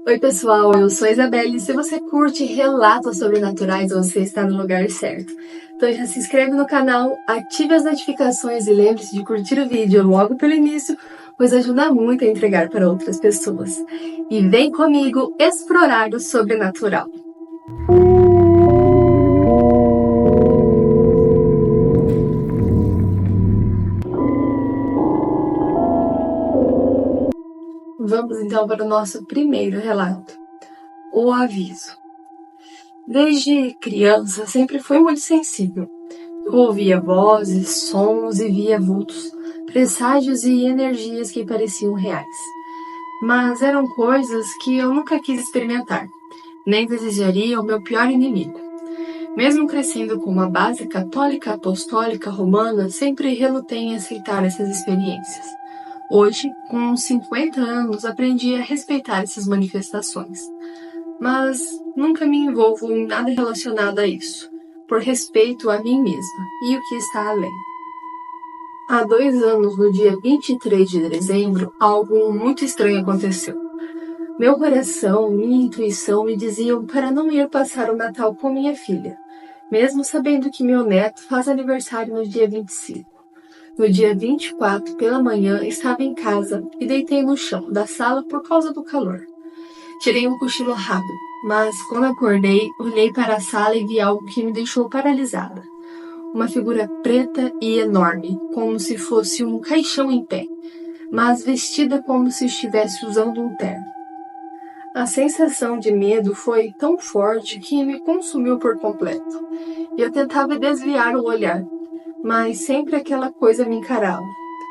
Oi pessoal, eu sou a Isabelle e se você curte relatos sobrenaturais, você está no lugar certo. Então já se inscreve no canal, ative as notificações e lembre-se de curtir o vídeo logo pelo início, pois ajuda muito a entregar para outras pessoas. E vem comigo explorar o sobrenatural. Vamos então para o nosso primeiro relato. O aviso. Desde criança sempre fui muito sensível. Eu ouvia vozes, sons e via vultos, presságios e energias que pareciam reais. Mas eram coisas que eu nunca quis experimentar, nem desejaria ao meu pior inimigo. Mesmo crescendo com uma base católica apostólica romana, sempre relutei em aceitar essas experiências. Hoje, com uns 50 anos, aprendi a respeitar essas manifestações. Mas nunca me envolvo em nada relacionado a isso, por respeito a mim mesma e o que está além. Há 2 anos, no dia 23 de dezembro, algo muito estranho aconteceu. Meu coração, minha intuição me diziam para não ir passar o Natal com minha filha, mesmo sabendo que meu neto faz aniversário no dia 25. No dia 24, pela manhã, estava em casa e deitei no chão da sala por causa do calor. Tirei um cochilo rápido, mas quando acordei, olhei para a sala e vi algo que me deixou paralisada. Uma figura preta e enorme, como se fosse um caixão em pé, mas vestida como se estivesse usando um terno. A sensação de medo foi tão forte que me consumiu por completo. Eu tentava desviar o olhar, mas sempre aquela coisa me encarava.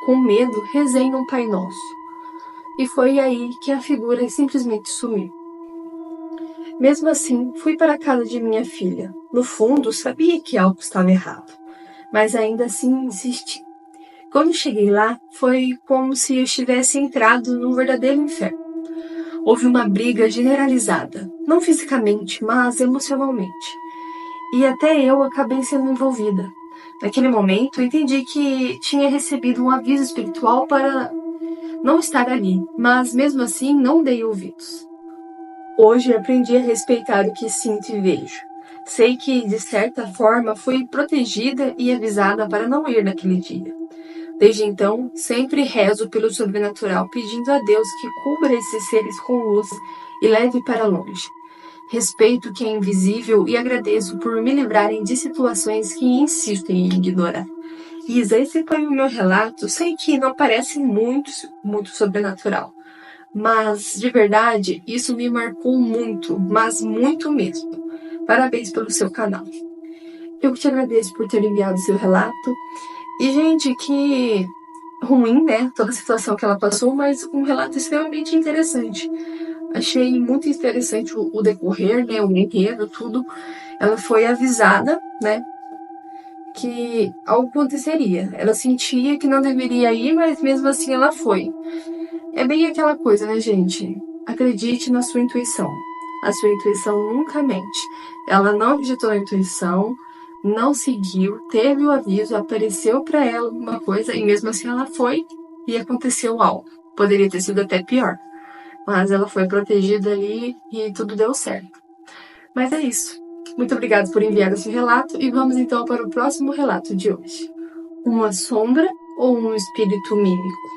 Com medo, rezei um Pai Nosso. E foi aí que a figura simplesmente sumiu. Mesmo assim, fui para a casa de minha filha. No fundo, sabia que algo estava errado, mas ainda assim insisti. Quando cheguei lá, foi como se eu estivesse entrado num verdadeiro inferno. Houve uma briga generalizada, não fisicamente, mas emocionalmente. E até eu acabei sendo envolvida. Naquele momento, eu entendi que tinha recebido um aviso espiritual para não estar ali, mas mesmo assim não dei ouvidos. Hoje aprendi a respeitar o que sinto e vejo. Sei que, de certa forma, fui protegida e avisada para não ir naquele dia. Desde então, sempre rezo pelo sobrenatural, pedindo a Deus que cubra esses seres com luz e leve para longe. Respeito o que é invisível e agradeço por me livrarem de situações que insistem em ignorar. Isa, esse foi o meu relato. Sei que não parece muito sobrenatural, mas, de verdade, isso me marcou muito, mas muito mesmo. Parabéns pelo seu canal. Eu te agradeço por ter enviado seu relato. E, gente, que ruim, né? Toda a situação que ela passou, mas um relato extremamente interessante. Achei muito interessante o decorrer, né? O enredo, tudo. Ela foi avisada, né? Que algo aconteceria. Ela sentia que não deveria ir, mas mesmo assim ela foi. É bem aquela coisa, né, gente? Acredite na sua intuição. A sua intuição nunca mente. Ela não acreditou na intuição, não seguiu, teve o aviso, apareceu para ela uma coisa e mesmo assim ela foi e aconteceu algo. Poderia ter sido até pior, mas ela foi protegida ali e tudo deu certo. Mas é isso. Muito obrigada por enviar esse relato e vamos então para o próximo relato de hoje. Uma sombra ou um espírito mímico?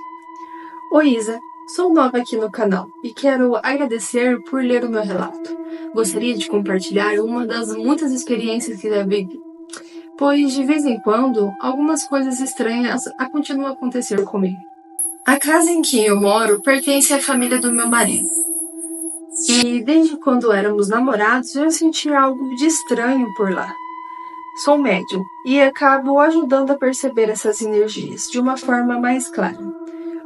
Oi, Isa. Sou nova aqui no canal e quero agradecer por ler o meu relato. Gostaria de compartilhar uma das muitas experiências que já vivi, pois de vez em quando algumas coisas estranhas continuam a acontecer comigo. A casa em que eu moro pertence à família do meu marido. E desde quando éramos namorados eu senti algo de estranho por lá. Sou médium e acabo ajudando a perceber essas energias de uma forma mais clara.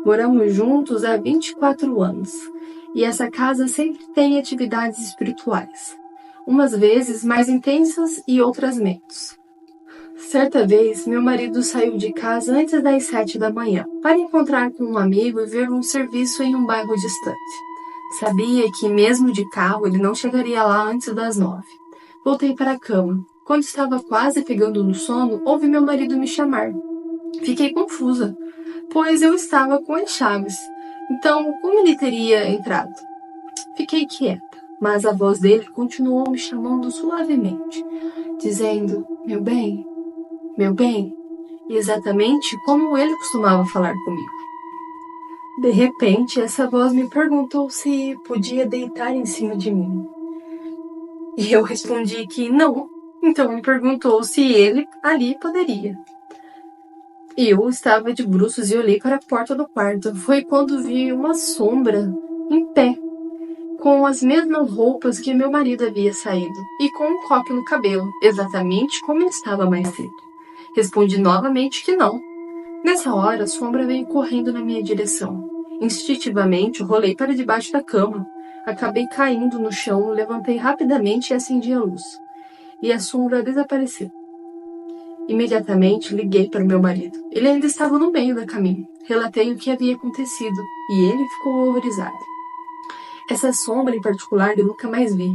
Moramos juntos há 24 anos e essa casa sempre tem atividades espirituais, umas vezes mais intensas e outras menos. Certa vez, meu marido saiu de casa antes das 7 da manhã para encontrar com um amigo e ver um serviço em um bairro distante. Sabia que mesmo de carro ele não chegaria lá antes das 9. Voltei para a cama. Quando estava quase pegando no sono, ouvi meu marido me chamar. Fiquei confusa, pois eu estava com as chaves. Então, como ele teria entrado? Fiquei quieta, mas a voz dele continuou me chamando suavemente, dizendo: meu bem, exatamente como ele costumava falar comigo. De repente, essa voz me perguntou se podia deitar em cima de mim. E eu respondi que não. Então me perguntou se ele ali poderia. Eu estava de bruços e olhei para a porta do quarto. Foi quando vi uma sombra em pé, com as mesmas roupas que meu marido havia saído, e com um coque no cabelo, exatamente como ele estava mais cedo. Respondi novamente que não. Nessa hora, a sombra veio correndo na minha direção. Instintivamente, rolei para debaixo da cama. Acabei caindo no chão, levantei rapidamente e acendi a luz. E a sombra desapareceu. Imediatamente liguei para o meu marido. Ele ainda estava no meio do caminho. Relatei o que havia acontecido e ele ficou horrorizado. Essa sombra em particular eu nunca mais vi,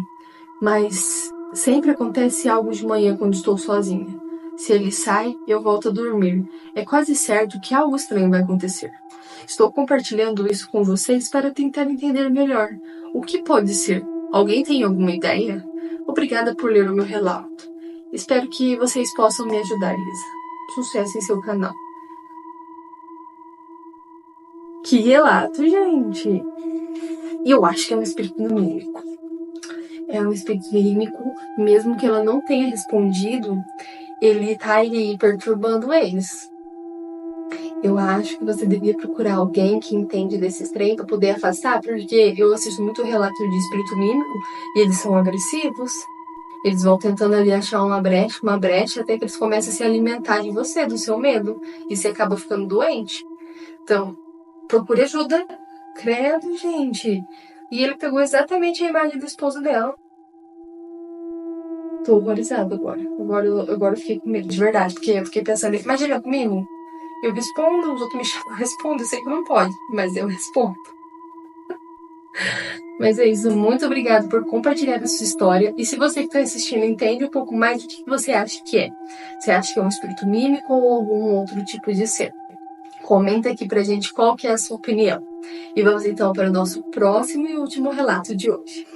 mas sempre acontece algo de manhã quando estou sozinha. Se ele sai, eu volto a dormir. É quase certo que algo estranho vai acontecer. Estou compartilhando isso com vocês para tentar entender melhor. O que pode ser? Alguém tem alguma ideia? Obrigada por ler o meu relato. Espero que vocês possam me ajudar, Isa. Sucesso em seu canal. Que relato, gente! Eu acho que é um espírito mímico. É um espírito mímico, mesmo que ela não tenha respondido, ele tá aí perturbando eles. Eu acho que você devia procurar alguém que entende desses trem para poder afastar, porque eu assisto muito relato de espírito mímico e eles são agressivos. Eles vão tentando ali achar uma brecha, até que eles começam a se alimentar de você, do seu medo, e você acaba ficando doente. Então, procure ajuda. Credo, gente. E ele pegou exatamente a imagem do esposo dela. Tô horrorizada agora. Agora eu fiquei com medo, de verdade. Porque eu fiquei pensando, imagina comigo. Eu respondo, os outros me chamam, eu respondo. Eu sei que não pode, mas eu respondo. Mas é isso, muito obrigada por compartilhar a sua história. E se você que está assistindo entende um pouco mais do que você acha que é. Você acha que é um espírito mímico ou algum outro tipo de ser? Comenta aqui pra gente qual que é a sua opinião. E vamos então para o nosso próximo e último relato de hoje.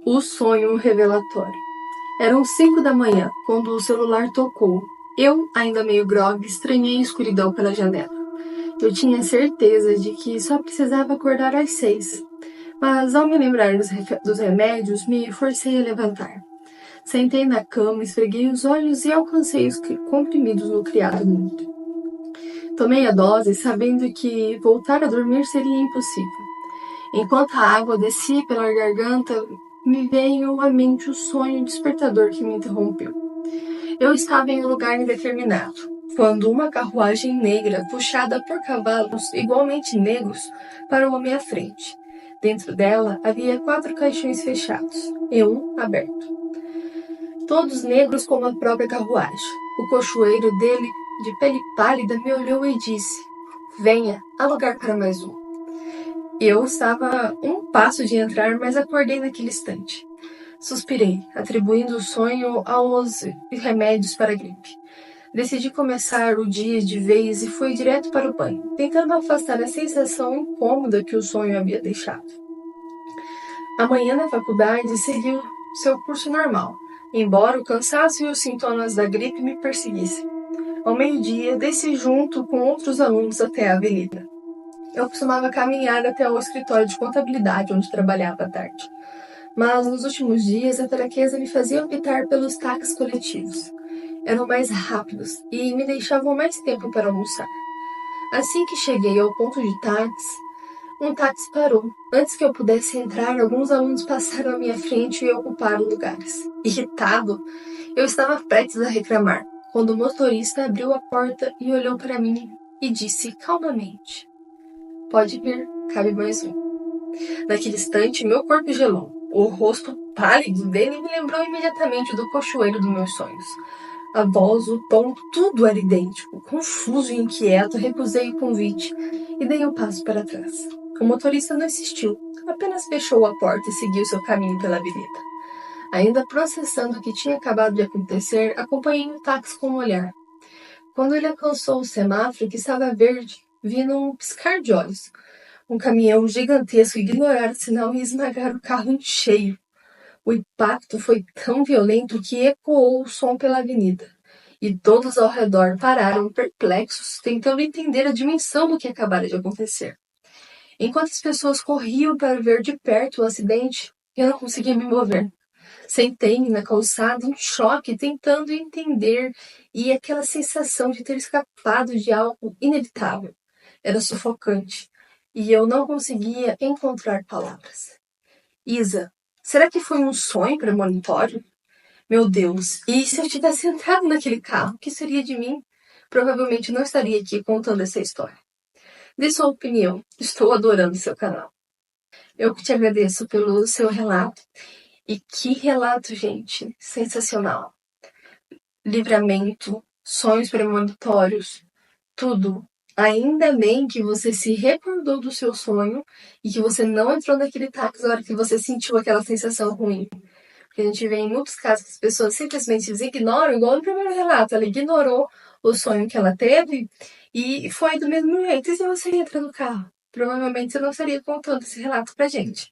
O sonho revelatório. Eram 5 da manhã, quando o celular tocou. Eu, ainda meio grogue, estranhei a escuridão pela janela. Eu tinha certeza de que só precisava acordar às 6. Mas ao me lembrar dos remédios, me forcei a levantar. Sentei na cama, esfreguei os olhos e alcancei os comprimidos no criado mudo. Tomei a dose, sabendo que voltar a dormir seria impossível. Enquanto a água descia pela garganta, me veio à mente o sonho despertador que me interrompeu. Eu estava em um lugar indeterminado, quando uma carruagem negra, puxada por cavalos igualmente negros, parou à minha frente. Dentro dela havia 4 caixões fechados e um aberto. Todos negros como a própria carruagem. O cochoeiro dele, de pele pálida, me olhou e disse: "Venha, há lugar para mais um." Eu estava a um passo de entrar, mas acordei naquele instante. Suspirei, atribuindo o sonho aos remédios para a gripe. Decidi começar o dia de vez e fui direto para o banho, tentando afastar a sensação incômoda que o sonho havia deixado. A manhã na faculdade seguiu seu curso normal, embora o cansaço e os sintomas da gripe me perseguissem. Ao meio-dia, desci junto com outros alunos até a avenida. Eu costumava caminhar até o escritório de contabilidade onde trabalhava à tarde. Mas nos últimos dias a fraqueza me fazia optar pelos táxis coletivos. Eram mais rápidos e me deixavam mais tempo para almoçar. Assim que cheguei ao ponto de táxi, um táxi parou. Antes que eu pudesse entrar, alguns alunos passaram à minha frente e ocuparam lugares. Irritado, eu estava prestes a reclamar, quando o motorista abriu a porta e olhou para mim e disse calmamente: "Pode vir, cabe mais um." Naquele instante, meu corpo gelou. O rosto pálido dele me lembrou imediatamente do cochoeiro dos meus sonhos. A voz, o tom, tudo era idêntico. Confuso e inquieto, recusei o convite e dei um passo para trás. O motorista não insistiu, apenas fechou a porta e seguiu seu caminho pela avenida. Ainda processando o que tinha acabado de acontecer, acompanhei o táxi com um olhar. Quando ele alcançou o semáforo, que estava verde, vi num piscar de olhos Um caminhão gigantesco ignorar o sinal e esmagar o carro em cheio. O impacto foi tão violento que ecoou o som pela avenida. E todos ao redor pararam perplexos, tentando entender a dimensão do que acabara de acontecer. Enquanto as pessoas corriam para ver de perto o acidente, eu não conseguia me mover. Sentei-me na calçada em choque, tentando entender, e aquela sensação de ter escapado de algo inevitável era sufocante, e eu não conseguia encontrar palavras. Isa, será que foi um sonho premonitório? Meu Deus, e se eu tivesse entrado naquele carro, o que seria de mim? Provavelmente não estaria aqui contando essa história. Dê sua opinião, estou adorando seu canal. Eu te agradeço pelo seu relato. E que relato, gente! Sensacional. Livramento, sonhos premonitórios, tudo. Ainda bem que você se recordou do seu sonho e que você não entrou naquele táxi na hora que você sentiu aquela sensação ruim. Porque a gente vê em muitos casos que as pessoas simplesmente ignoram, igual no primeiro relato, ela ignorou o sonho que ela teve e foi do mesmo jeito. E se você entra no carro? Provavelmente você não estaria contando esse relato pra gente.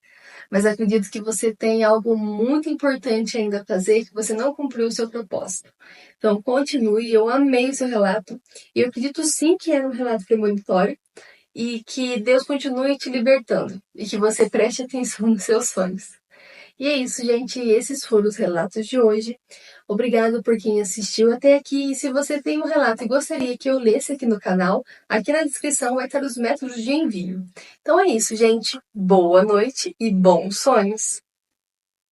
Mas acredito que você tem algo muito importante ainda a fazer, que você não cumpriu o seu propósito. Então, continue. Eu amei o seu relato. E eu acredito sim que era um relato premonitório. E que Deus continue te libertando. E que você preste atenção nos seus sonhos. E é isso, gente. Esses foram os relatos de hoje. Obrigado por quem assistiu até aqui. E se você tem um relato e gostaria que eu lesse aqui no canal, aqui na descrição vai estar os métodos de envio. Então é isso, gente. Boa noite e bons sonhos!